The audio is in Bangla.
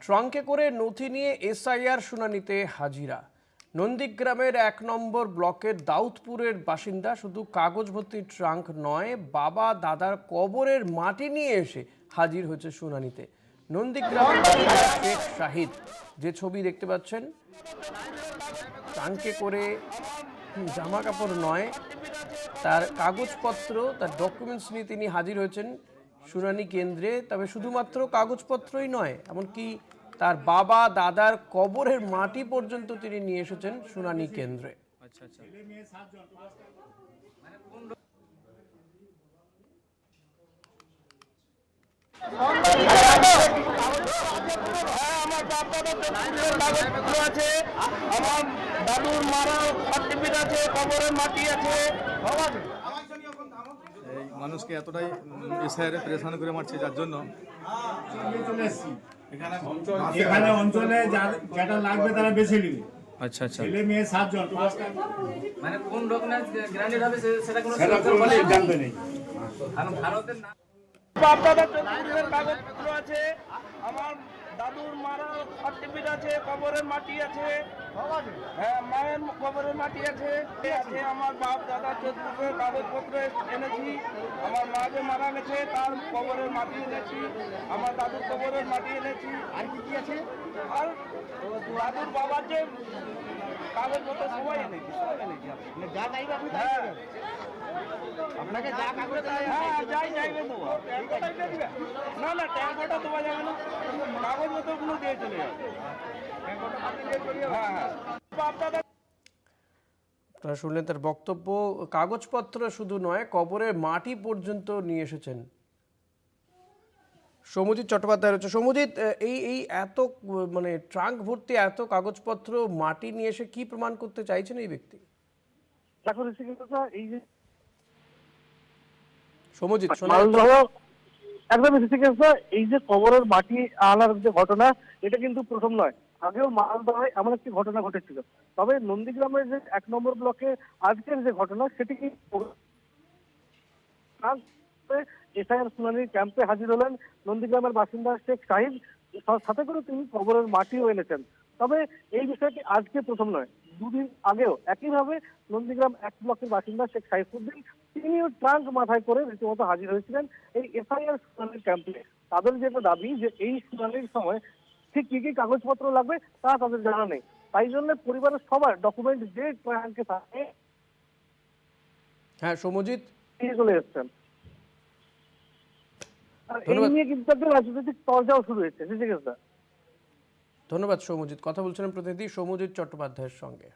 ট্রাঙ্কে করে নথি নিয়ে এসআইআর শুনানিতে হাজিরা। নন্দীগ্রামের ১ নম্বর ব্লকের দাউদপুরের বাসিন্দা শুধু কাগজ ভর্তি ট্রাঙ্ক নয়, বাবা দাদার কবরের মাটি নিয়ে এসে হাজির হয়েছে শুনানিতে। নন্দীগ্রামের শেখ শাহিদ, যে ছবি দেখতে পাচ্ছেন, ট্রাঙ্কে করে জামা কাপড় নয়, তার কাগজপত্র, তার ডকুমেন্টস নিয়ে তিনি হাজির হয়েছেন শুনানি কেন্দ্রে। তবে শুধুমাত্র কাগজপত্রই নয়, এমনকি তার বাবা দাদার কবরের মাটি পর্যন্ত তিনি নিয়ে এসেছেন শুনানি কেন্দ্রে। আছে, আমার দাদুর মারা সার্টিফিকেট আছে, কবরের মাটি আছে। এই মানুষকে এতটাই এসআইআরে প্রেশান করে মারছে, যার জন্য এখানে অঞ্চলে যেটা লাগবে তারা বেছে নিবে। আচ্ছা আচ্ছা, ছেলে মেয়ে 7 জন, মানে কোন ডকুমেন্টস গ্যারান্টেড হবে সেটা কোনো জানবে নেই। ভারতের নাম বাপ দাদার কাগজপত্র আছে, আমার দাদুর মারা সার্টিফিকেট আছে, কবরের মাটি আছে। হ্যাঁ, মায়ের কবরের মাটি আছে। আমার বাপ দাদার চতুর্থের কাগজপত্র এনেছি। আমার মা যে মারা গেছে তার কবরের মাটি এনেছি, আমার দাদুর কবরের মাটি এনেছি। আর কি কি আছে? আর দাদুর বাবার যে কাগজপত্র সবাই এনেছি, সব এনেছি। যা চাইবে আপনি আপনাকে যা কাগজ যাই চাইবে দেবো। না না, ট্যাঙ্কটা দেওয়া যাবে না, কাগজপত্রগুলো দিয়ে চলে যাবে। আপনারা শুনলেন তার বক্তব্য। কাগজপত্র শুধু নয়, কবরের মাটি পর্যন্ত নিয়ে এসেছেন। সৌম্যজিৎ চট্টোপাধ্যায় রয়েছে। সৌম্যজিৎ, এই এত মানে ট্রাঙ্ক ভর্তি এত কাগজপত্র মাটি নিয়ে এসে কি প্রমাণ করতে চাইছেন এই ব্যক্তি? দেখো এই যে সৌম্যজিৎ, একদম এই যে কবরের মাটি আনার যে ঘটনা, এটা কিন্তু প্রথম নয়। আগেও মালদহে এমন একটি ঘটনা ঘটেছিল। তবে নন্দীগ্রামের যে ১ নম্বর ব্লকে আজকের যে ঘটনা, সেটি কি এসআইআর শুনানির ক্যাম্পে হাজির হলেন নন্দীগ্রামের বাসিন্দা শেখ শাহিদ। সাথে করে তিনি কবরের মাটিও এনেছেন। তবে এই বিষয়টি আজকে প্রথম নয়, দুদিন আগেও একইভাবে নন্দীগ্রাম ১ ব্লকের বাসিন্দা শেখ সাইফুদ্দিন, তিনিও ট্রাঙ্ক মাথায় করে রীতিমতো হাজির হয়েছিলেন এই এসআইআর শুনানির ক্যাম্পে। তাদের যেটা দাবি যে এই শুনানির সময় ঠিক কি কি কাগজপত্র লাগবে তা তাদের জানা নেই। তাই জন্য পরিবারের সবার ডকুমেন্ট যে ট্রাঙ্কে থাকে, হ্যাঁ সৌম্যজিৎ, নিয়ে চলে এসছেন। আর এই নিয়ে কিন্তু একটা রাজনৈতিক চর্চাও শুরু হয়েছে। ধন্যবাদ সৌম্যজিৎ। কথা বলছিলেন প্রতিনিধি সৌম্যজিৎ চট্টোপাধ্যায়ের সঙ্গে।